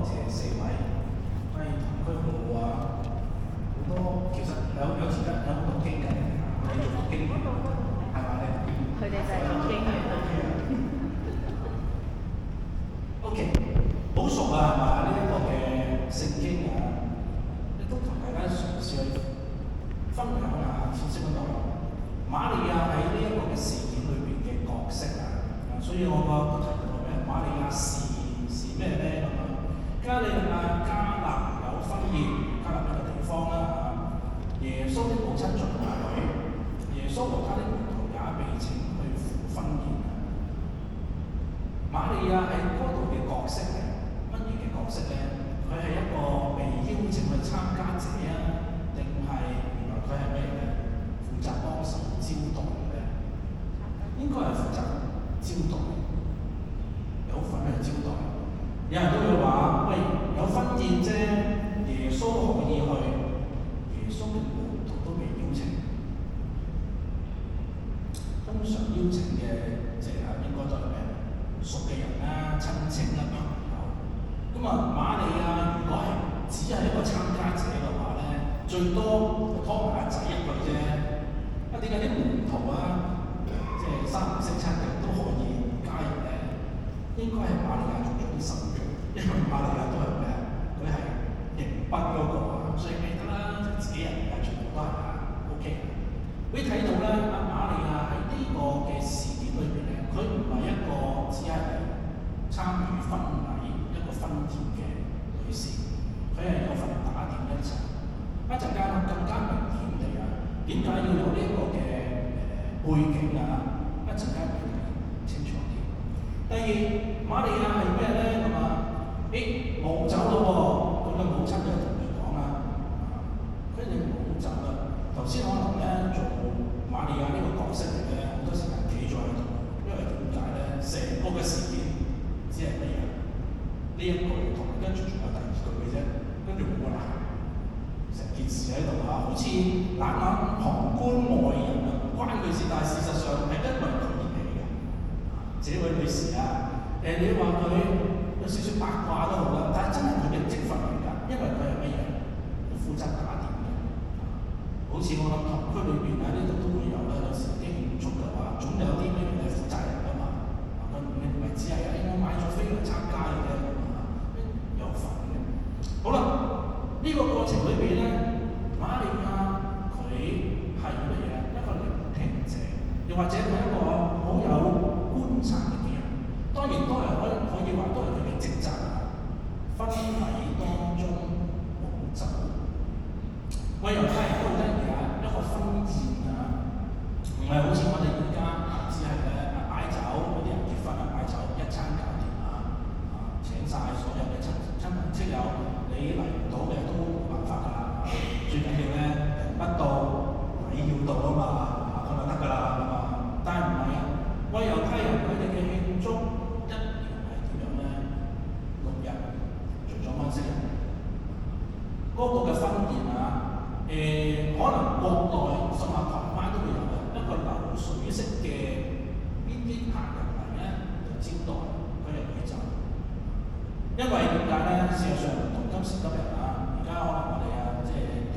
謝四位，係同區冇啊，好多其實有時間有冇讀經嘅，你做讀經員係嘛咧？佢哋就係讀經員啦。OK，好熟啊，係嘛？呢一個嘅聖經啊，亦都同大家嘗試去分享下知識嗰度。瑪利亞喺呢一個嘅事件裏邊嘅角色啊，所以我個題目係瑪利亞是咩咧咁啊？加利亞迦拿有婚宴，迦拿呢個地方啦嚇。耶穌的母親在那裏，耶穌和他的門徒也被請去赴婚宴。瑪利亞喺嗰度嘅角色係乜嘢嘅角色咧？佢係一個被邀請去參加者啊，定係原來佢係咩咧？負責幫手招待嘅，應該係負責招待，有份去招待。有人都會話：喂，有婚宴啫，耶穌可以去，耶穌嘅門徒都未邀請。通常邀請嘅即係應該都係咩？熟嘅人啦、親戚啦、朋友。咁啊，瑪利亞如果係只係一個參加者嘅話咧，最多拖埋阿仔入去啫。點解啲門徒啊，即係三唔識七嘅都可以加入咧？應該係瑪利亞做咗啲手腳，因為瑪利亞都係咩啊？佢係迎賓嗰個，所以記得啦，自己人嘅全部都係OK。你睇到咧，阿瑪利亞喺呢個嘅事件裏邊咧，佢唔係一個只係參與婚禮一個婚宴嘅女士，佢係有份打點一齊。一陣間更加明顯地啊，點解要有呢一個嘅背景啊？一陣間會清楚啲。第二，瑪利亞係咩咧？咁啊，冇走咯喎，咁嘅母親就同佢講啦，佢哋冇走啦。頭先可能咧做瑪利亞呢個角色嚟嘅，好多時間企咗喺度，因為點解咧？成個嘅事件只係咩啊？呢一句同埋跟住仲有第二句嘅啫，跟住冇啦。成件事喺度啊，好似冷眼旁觀外人啊，唔關佢事，但係事實上係因為佢而嚟嘅。這位女士啊，你話佢有少少八卦都好啦，但係真係佢嘅職份嚟㗎，因為佢係乜嘢？負責打點嘅。好似我諗堂區裏邊啊，呢度都會有啦，有時啲慶祝嘅話，總有啲咩人係負責人㗎嘛。佢唔係只係我買咗飛嚟參加嘅啫，有份嘅。好啦。呢個過程裏邊咧，瑪利亞佢係乜嘢？一個聆聽者，又或者係一個好有觀察力嘅人。當然都係可以話都係佢嘅職責。婚禮當中冇酒，喂，猶太人都好得意啊！一個婚宴啊，唔係好似我哋而家只係咧擺酒，嗰啲人結婚啊擺酒一餐搞掂啊，請晒所有嘅親朋戚友。你嚟唔到嘅都冇辦法㗎啦，最緊要咧人不到，禮要到啊嘛，咁就得㗎啦咁啊。但係唔係啊？喂，猶太人佢哋嘅慶祝一年係點樣咧？6日，除咗安息日，嗰個嘅婚宴啊，可能國內甚至台灣都會有嘅一個流水式嘅邊啲客人嚟咧就招待佢哋去走。因為點解咧？事實上同今時今日啊，而家可能我哋啊，即係啲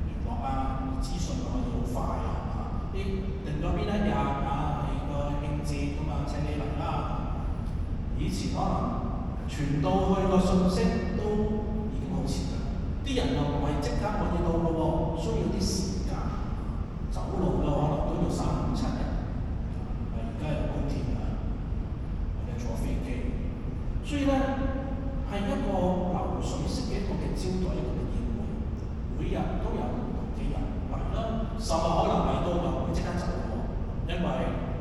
聯絡啊、資訊可以好快啊，啲定咗邊一日啊，係個慶節咁啊，請你嚟啦。以前可能傳到去個信息都已經好遲啦，啲人又唔係即刻可以到咯喎，需要啲時間，走路嘅可能都要3、5、7日。而家有高鐵啊，或者坐飛機。所以咧係一個流水式嘅一個嘅招待，一個嘅宴會，每日都有唔同嘅人嚟啦，甚至可能嚟到就會即刻走喎，因為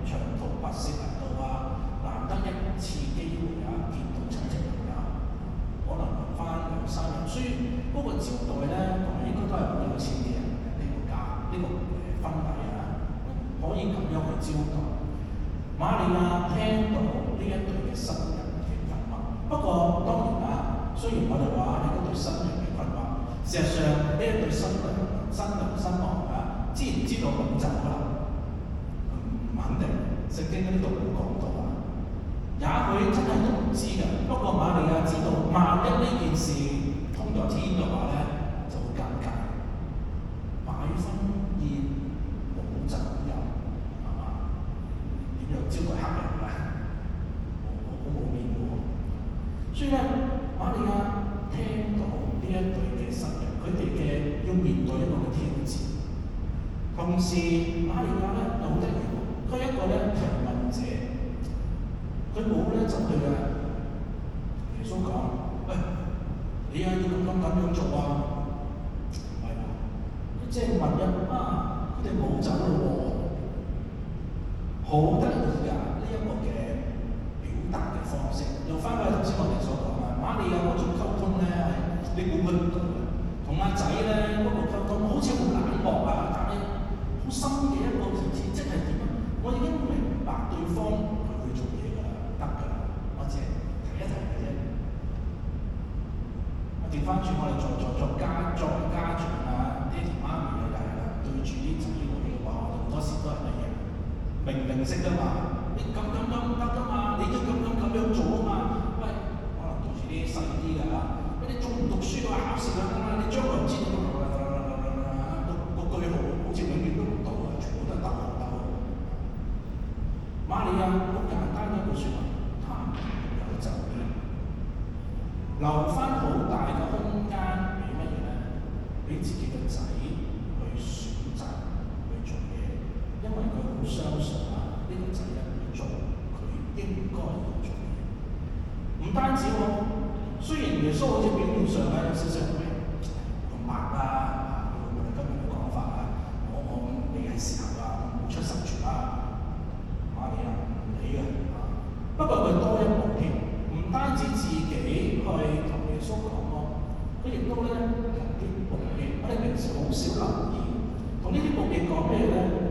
長途跋涉嚟到啊，難得一次機會啊，見到親戚朋友，可能留翻2、3日，所以嗰個招待咧，同埋應該都係好有錢嘅人呢個價，呢個婚禮啊，可以咁樣去招待。瑪利亞聽到呢一對嘅新人嘅困惑，不過當然啦，雖然我哋話呢個對新人嘅困惑，事實上呢一對新郎啊，知唔知道咁走啊？唔肯定，聖經呢度冇講到啊。也許佢真係都唔知㗎。不過瑪利亞知道，萬一呢件事通咗天嘅話咧，就好尷尬。擺婚宴冇酒飲，係嘛？點樣招待客人㗎？好冇面喎。所以咧，瑪利亞聽到呢一對嘅新人，佢哋嘅要面對一個嘅挑戰。同時，瑪利亞咧又好得意喎，佢係一個咧提問者，佢冇咧就去啊耶穌講：喂，你啊要咁樣做啊？唔係喎，即係問一佢哋冇走咯喎，好得意㗎呢一個嘅表達嘅方式。又翻返頭先我哋所講啊，瑪利亞嗰種溝通咧係你估佢唔到嘅，同阿仔咧嗰個溝通好似好冷漠啊，但係好深嘅一個層次，即係點啊？我已經明白對方佢會做嘢㗎啦，得㗎啦，我只係提一提嘅啫。我調翻轉，我哋作家長啊，爹哋媽咪啊，又係啦，對住啲仔女嘅話，我哋好多時都係乜嘢？明識㗎嘛，你咁唔得㗎嘛，你要咁樣做啊嘛。喂，可能對住啲細啲㗎嚇，你仲唔讀書啊？考試㗎嘛，你將來唔知點樣個句號好似永遠都唔到啊，全部都係得。瑪利亞好簡單一句説話，他有就業，留翻好大嘅空間俾乜嘢咧？俾自己嘅仔去選擇去做嘢，因為佢好相信呢個仔會做佢應該要做嘅嘢。唔單止喎，雖然耶穌好似表面上有少少咩咁白啊，我哋今日嘅講法啊，我未係時候啊，冇出十全啊。瑪利亞唔理嘅，不過佢多一步添，唔單止自己去同耶穌講咯，佢亦都咧同啲僕役，我哋平時好少留意，同呢啲僕役講咩咧？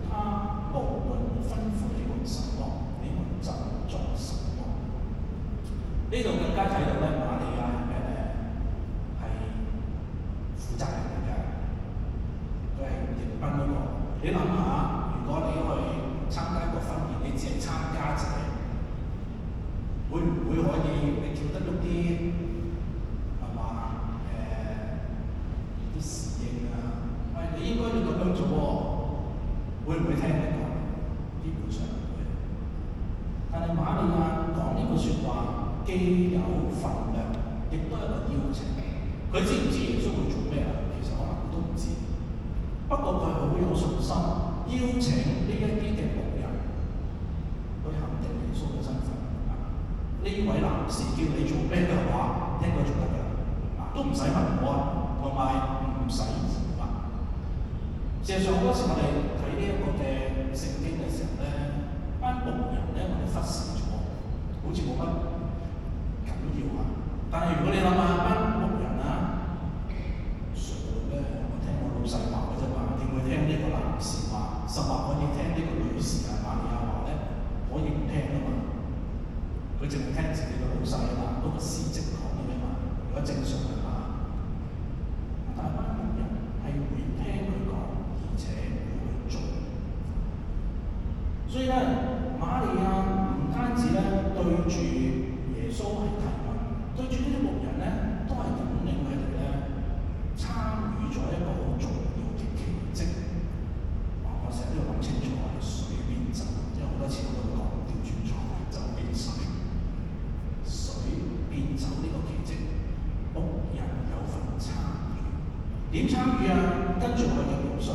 他無論吩咐你們什麼，你們就作什麼。呢度更加睇到咧，瑪利亞係咩咧？係負責任嚟嘅，佢係迎賓嗰個。你諗下，如果你去參加一個婚宴，你只係參加者，會唔會可以你跳得喐啲係嘛？啲侍應啊，喂，你應該要咁樣做喎，會唔會聽得講？基本上唔會。但係瑪利亞講呢句説話，既有份量，亦都係一個邀請。佢知唔知耶穌會做咩啊？其實可能佢都唔知。不過佢好有信心，邀請呢一啲嘅僕人去肯定耶穌嘅身份。呢位男士叫你做咩嘅話，應該做得㗎。都唔使問我，同埋唔使疑問。事實上，好多時我哋睇呢一個嘅聖經嘅時候咧，班僕人咧，我哋忽視咗，好似冇乜緊要啊。但係如果你諗下班僕人啊，誰會咧？我聽我老細話嘅啫嘛，點會聽呢個男士話？甚或可以聽呢個女士啊，瑪利亞話咧，可以唔聽啊嘛。佢淨係聽自己嘅老細啊嘛，嗰個司職講嘅嘛。如果正常嘅話，但係班僕人係會聽佢講，而且會去做。所以咧，瑪利亞唔單止咧對住耶穌係提問，對住呢啲僕人咧都係引領佢哋咧參與咗一個好重要嘅奇蹟。我成日都要諗清楚係水變酒，因為好多次我都講調轉咗，酒變水。水變酒呢個奇蹟，僕人有份參與。點參與啊？跟住我嘅描述，